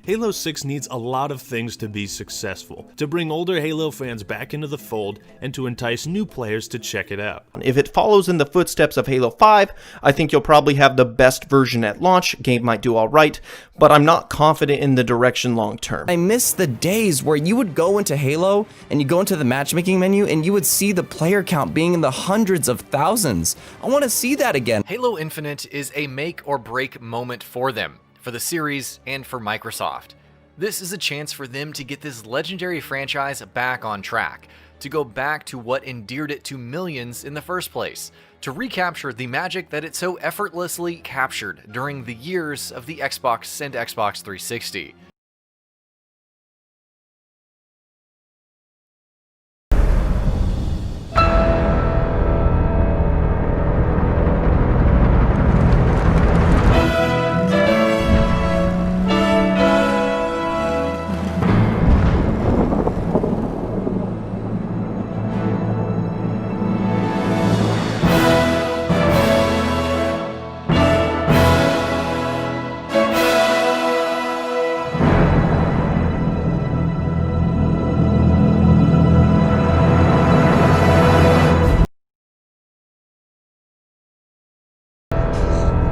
Halo 6 needs a lot of things to be successful, to bring older Halo fans back into the fold, and to entice new players to check it out. If it follows in the footsteps of Halo 5, I think you'll probably have the best version at launch. Game might do alright, but I'm not confident in the direction long term. I miss the days where you would go into Halo and you go into the matchmaking menu and you would see the player count being in the hundreds of thousands. I want to see that again. Halo Infinite is a make or break moment for them, for the series, and for Microsoft. This is a chance for them to get this legendary franchise back on track, to go back to what endeared it to millions in the first place, to recapture the magic that it so effortlessly captured during the years of the Xbox and Xbox 360.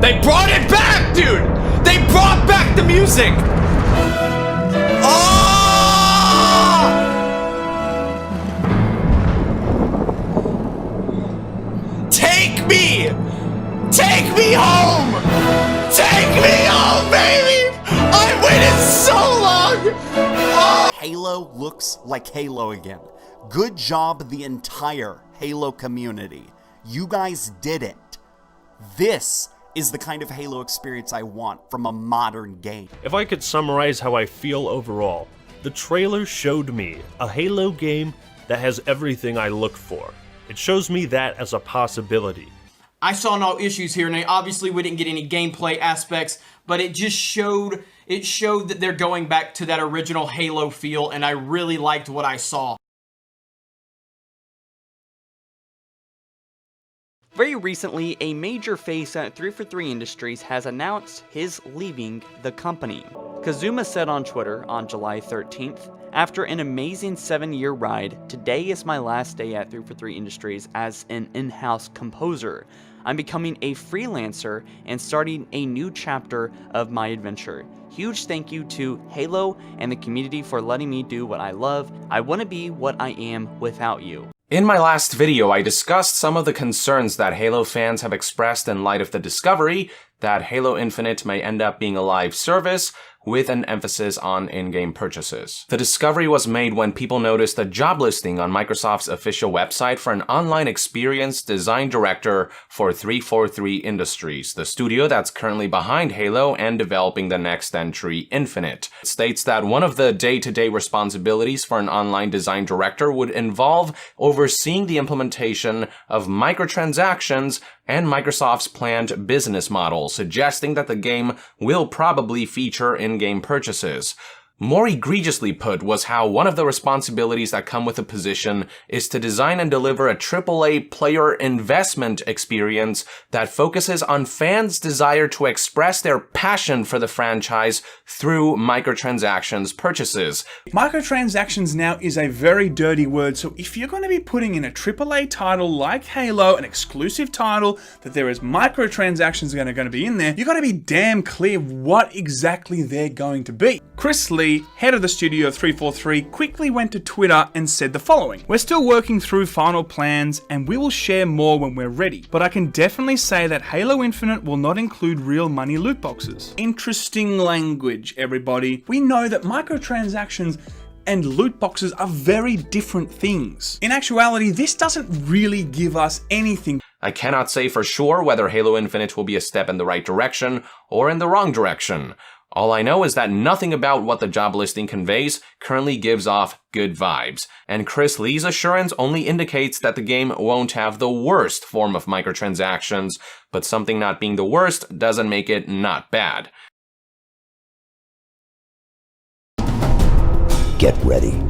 They brought it back, dude! They brought back the music! Oh! Take me! Take me home! Take me home, baby! I waited so long! Oh! Halo looks like Halo again. Good job, the entire Halo community. You guys did it. This is the kind of Halo experience I want from a modern game. If I could summarize how I feel overall, the trailer showed me a Halo game that has everything I look for. It shows me that as a possibility. I saw no issues here, and obviously we didn't get any gameplay aspects, but it just showed that they're going back to that original Halo feel, and I really liked what I saw. Very recently, a major face at 343 Industries has announced his leaving the company. Kazuma said on Twitter on July 13th, "After an amazing 7-year ride, today is my last day at 343 Industries as an in-house composer. I'm becoming a freelancer and starting a new chapter of my adventure. Huge thank you to Halo and the community for letting me do what I love. I wouldn't be what I am without you." In my last video, I discussed some of the concerns that Halo fans have expressed in light of the discovery that Halo Infinite may end up being a live service with an emphasis on in-game purchases. The discovery was made when people noticed a job listing on Microsoft's official website for an online experience design director for 343 Industries, the studio that's currently behind Halo and developing the next entry, Infinite. It states that one of the day-to-day responsibilities for an online design director would involve overseeing the implementation of microtransactions and Microsoft's planned business model, suggesting that the game will probably feature in-game purchases. More egregiously put was how one of the responsibilities that come with the position is to design and deliver a AAA player investment experience that focuses on fans' desire to express their passion for the franchise through microtransactions purchases. Microtransactions now is a very dirty word, so if you're going to be putting in a AAA title like Halo, an exclusive title, that there is microtransactions going to be in there, you've got to be damn clear what exactly they're going to be. Chris Lee, head of the studio of 343, quickly went to Twitter and said the following: "We're still working through final plans and we will share more when we're ready, but I can definitely say that Halo Infinite will not include real money loot boxes." Interesting language, everybody. We know that microtransactions and loot boxes are very different things. In actuality, this doesn't really give us anything. I cannot say for sure whether Halo Infinite will be a step in the right direction or in the wrong direction. All I know is that nothing about what the job listing conveys currently gives off good vibes, and Chris Lee's assurance only indicates that the game won't have the worst form of microtransactions, but something not being the worst doesn't make it not bad. Get ready.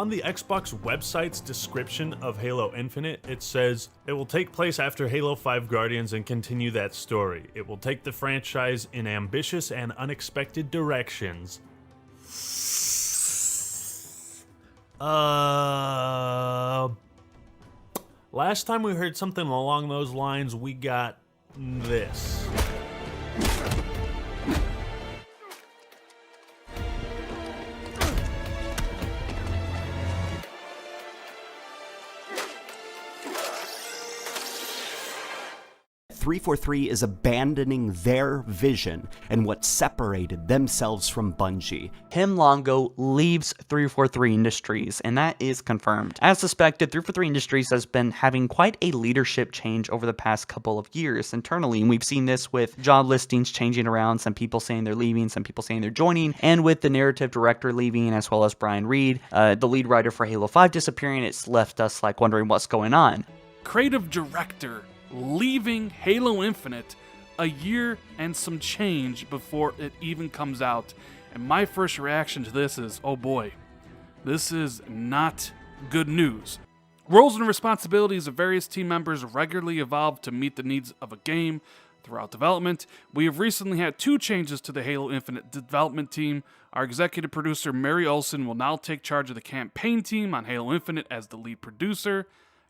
On the Xbox website's description of Halo Infinite, it says, "It will take place after Halo 5 Guardians and continue that story. It will take the franchise in ambitious and unexpected directions." Last time we heard something along those lines, we got this. .343 is abandoning their vision and what separated themselves from Bungie. Tim Longo leaves 343 Industries, and that is confirmed. As suspected, 343 Industries has been having quite a leadership change over the past couple of years internally, and we've seen this with job listings changing around, some people saying they're leaving, some people saying they're joining, and with the narrative director leaving, as well as Brian Reed, the lead writer for Halo 5 disappearing, it's left us like wondering what's going on. Creative director leaving Halo Infinite a year and some change before it even comes out. And my first reaction to this is, oh boy, this is not good news. Roles and responsibilities of various team members regularly evolve to meet the needs of a game throughout development. We have recently had 2 changes to the Halo Infinite development team. Our executive producer, Mary Olsen, will now take charge of the campaign team on Halo Infinite as the lead producer,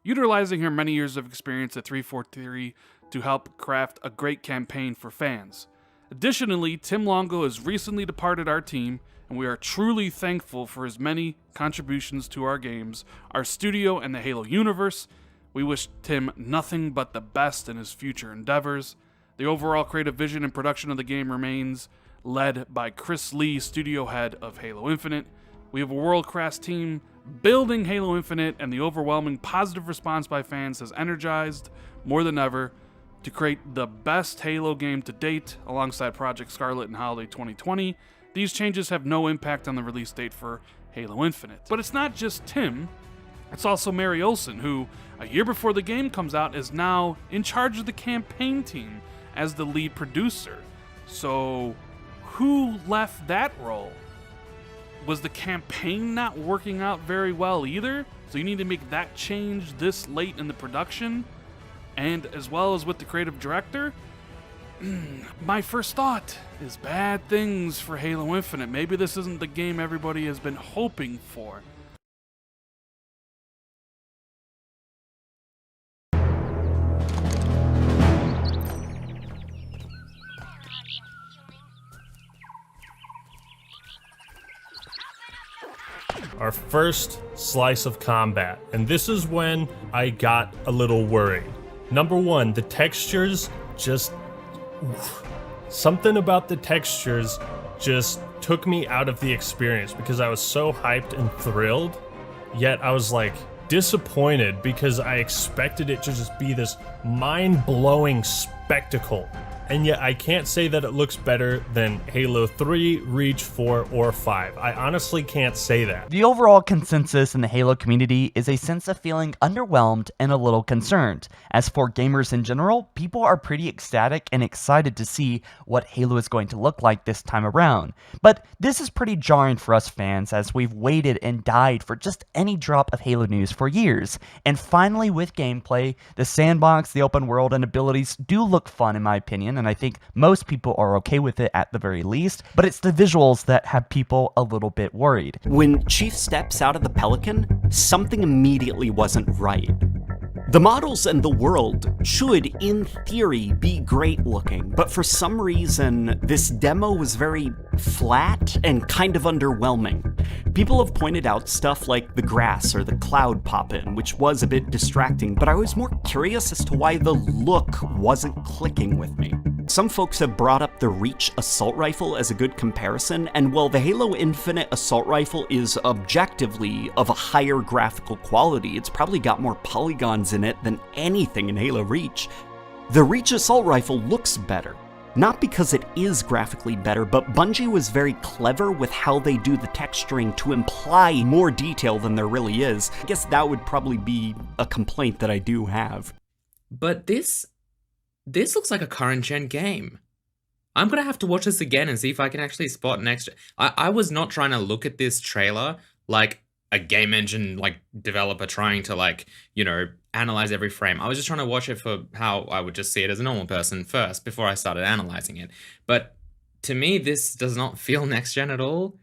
utilizing her many years of experience at 343 to help craft a great campaign for fans. Additionally, Tim Longo has recently departed our team, and we are truly thankful for his many contributions to our games, our studio, and the Halo universe. We wish Tim nothing but the best in his future endeavors. The overall creative vision and production of the game remains led by Chris Lee, studio head of Halo Infinite. We have a world-class team building Halo Infinite, and the overwhelming positive response by fans has energized more than ever to create the best Halo game to date alongside Project Scarlet and Holiday 2020. These changes have no impact on the release date for Halo Infinite. But it's not just Tim, it's also Mary Olsen, who, a year before the game comes out, is now in charge of the campaign team as the lead producer. So, who left that role? Was the campaign not working out very well either? So you need to make that change this late in the production? And as well as with the creative director? My first thought is bad things for Halo Infinite. Maybe this isn't the game everybody has been hoping for. Our first slice of combat, and this is when I got a little worried. Number one, the textures just... something about the textures just took me out of the experience because I was so hyped and thrilled, yet I was like disappointed because I expected it to just be this mind-blowing spectacle. And yet I can't say that it looks better than Halo 3, Reach 4, or 5. I honestly can't say that. The overall consensus in the Halo community is a sense of feeling underwhelmed and a little concerned. As for gamers in general, people are pretty ecstatic and excited to see what Halo is going to look like this time around. But this is pretty jarring for us fans, as we've waited and died for just any drop of Halo news for years. And finally, with gameplay, the sandbox, the open world, and abilities do look fun in my opinion, and I think most people are okay with it at the very least, but it's the visuals that have people a little bit worried. When Chief steps out of the Pelican, something immediately wasn't right. The models and the world should, in theory, be great looking, but for some reason, this demo was very flat and kind of underwhelming. People have pointed out stuff like the grass or the cloud pop-in, which was a bit distracting, but I was more curious as to why the look wasn't clicking with me. Some folks have brought up the Reach assault rifle as a good comparison, and while the Halo Infinite assault rifle is objectively of a higher graphical quality, it's probably got more polygons in it than anything in Halo Reach. The Reach assault rifle looks better. Not because it is graphically better, but Bungie was very clever with how they do the texturing to imply more detail than there really is. I guess that would probably be a complaint that I do have. But this looks like a current gen game. I'm gonna have to watch this again and see if I can actually spot an extra. I was not trying to look at this trailer like a game engine like developer trying to like, analyze every frame. I was just trying to watch it for how I would just see it as a normal person first before I started analyzing it. But to me, this does not feel next gen at all.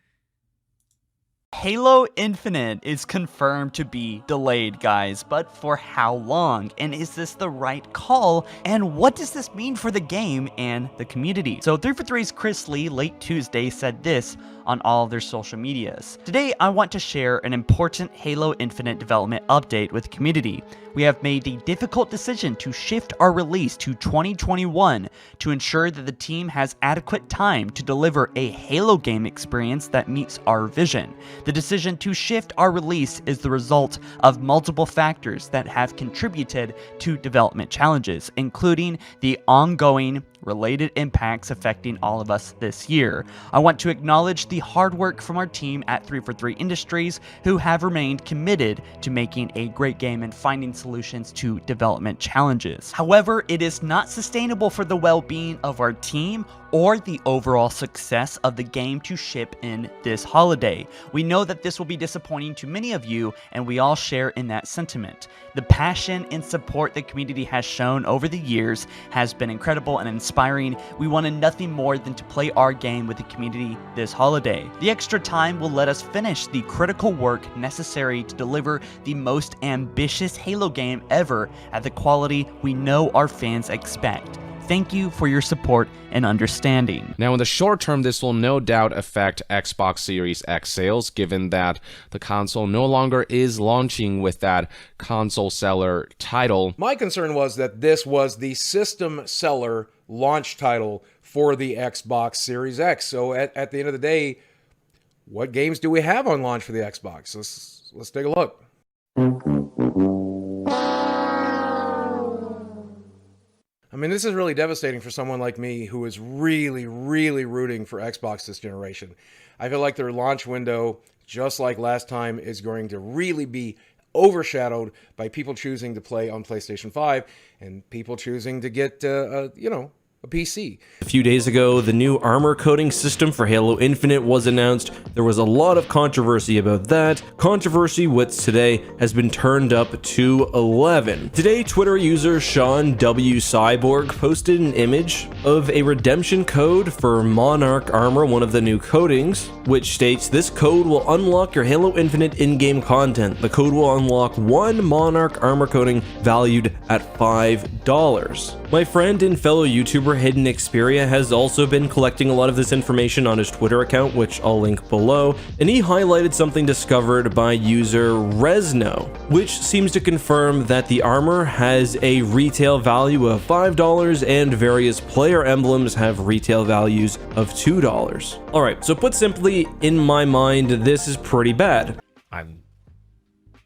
Halo Infinite is confirmed to be delayed, guys, but for how long? And is this the right call? And what does this mean for the game and the community? So 343's Chris Lee late Tuesday said this on all of their social medias. Today, I want to share an important Halo Infinite development update with the community. We have made the difficult decision to shift our release to 2021 to ensure that the team has adequate time to deliver a Halo game experience that meets our vision. The decision to shift our release is the result of multiple factors that have contributed to development challenges, including the ongoing related impacts affecting all of us this year. I want to acknowledge the hard work from our team at 343 Industries, who have remained committed to making a great game and finding solutions to development challenges. However, it is not sustainable for the well-being of our team or the overall success of the game to ship in this holiday. We know that this will be disappointing to many of you, and we all share in that sentiment. The passion and support the community has shown over the years has been incredible and inspiring. We wanted nothing more than to play our game with the community this holiday. The extra time will let us finish the critical work necessary to deliver the most ambitious Halo game ever at the quality we know our fans expect. Thank you for your support and understanding. Now, in the short term, this will no doubt affect Xbox Series X sales, given that the console no longer is launching with that console seller title. My concern was that this was the system seller launch title for the Xbox Series X. So at the end of the day, what games do we have on launch for the Xbox? Let's take a look. I mean, this is really devastating for someone like me who is really, really rooting for Xbox this generation. I feel like their launch window, just like last time, is going to really be overshadowed by people choosing to play on PlayStation 5 and people choosing to get, a PC. A few days ago, the new armor coating system for Halo Infinite was announced. There was a lot of controversy about that. Controversy which today has been turned up to 11. Today, Twitter user Sean W. Cyborg posted an image of a redemption code for Monarch armor, one of the new coatings, which states this code will unlock your Halo Infinite in-game content. The code will unlock one Monarch armor coating valued at $5. My friend and fellow YouTuber Hidden Xperia has also been collecting a lot of this information on his Twitter account, which I'll link below, and he highlighted something discovered by user Resno, which seems to confirm that the armor has a retail value of $5 and various player emblems have retail values of $2. Alright, so put simply, in my mind, this is pretty bad. I'm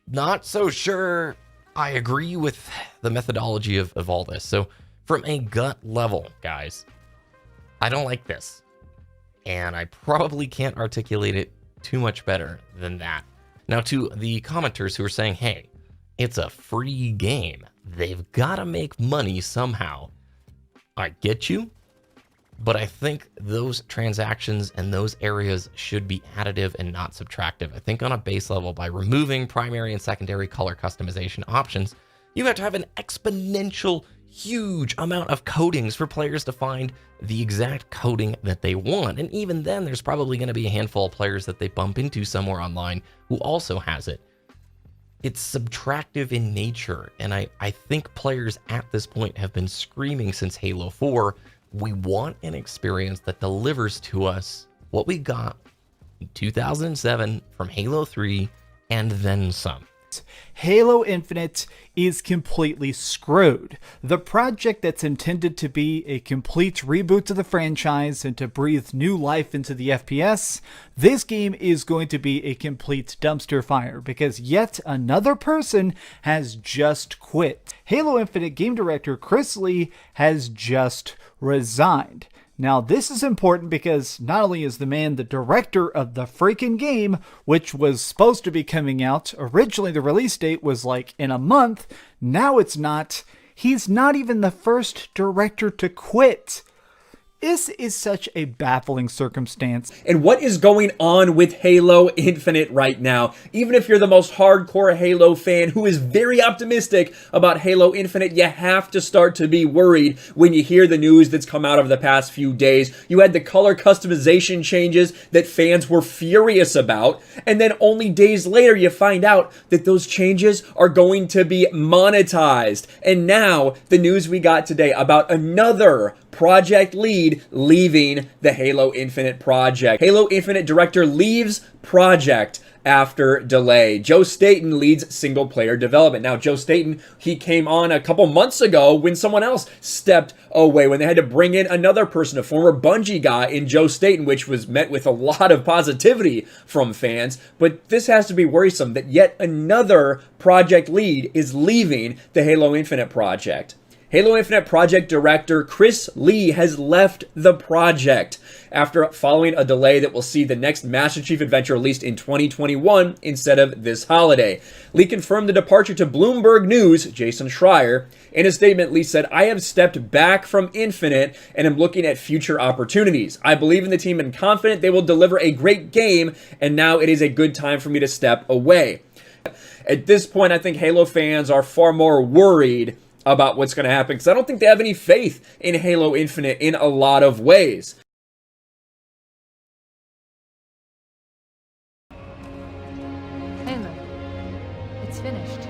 not so sure I agree with the methodology of all this. So from a gut level, guys, I don't like this. And I probably can't articulate it too much better than that. Now, to the commenters who are saying, hey, it's a free game, they've got to make money somehow. I get you, but I think those transactions and those areas should be additive and not subtractive. I think on a base level, by removing primary and secondary color customization options, you have to have an exponential huge amount of coatings for players to find the exact coating that they want. And even then, there's probably going to be a handful of players that they bump into somewhere online who also has it. It's subtractive in nature, and I think players at this point have been screaming since Halo 4, we want an experience that delivers to us what we got in 2007 from Halo 3 and then some. Halo Infinite is completely screwed. The project that's intended to be a complete reboot to the franchise and to breathe new life into the FPS, this game is going to be a complete dumpster fire because yet another person has just quit. Halo Infinite game director Chris Lee has just resigned. Now, this is important because not only is the man the director of the freaking game, which was supposed to be coming out, originally the release date was like in a month, now it's not. He's not even the first director to quit. This is such a baffling circumstance. And what is going on with Halo Infinite right now? Even if you're the most hardcore Halo fan who is very optimistic about Halo Infinite, you have to start to be worried when you hear the news that's come out over the past few days. You had the color customization changes that fans were furious about, and then only days later you find out that those changes are going to be monetized. And now the news we got today about another project lead leaving the Halo Infinite project. Halo Infinite director leaves project after delay. Joe Staten leads single player development. Now, Joe Staten, he came on a couple months ago when someone else stepped away, when they had to bring in another person, a former Bungie guy in Joe Staten, which was met with a lot of positivity from fans. But this has to be worrisome that yet another project lead is leaving the Halo Infinite project. Halo Infinite project director Chris Lee has left the project after following a delay that will see the next Master Chief Adventure released in 2021 instead of this holiday. Lee confirmed the departure to Bloomberg News, Jason Schreier. In a statement, Lee said, "I have stepped back from Infinite and am looking at future opportunities. I believe in the team and confident they will deliver a great game, and now it is a good time for me to step away." At this point, I think Halo fans are far more worried about what's going to happen, because I don't think they have any faith in Halo Infinite in a lot of ways. Halo. It's finished.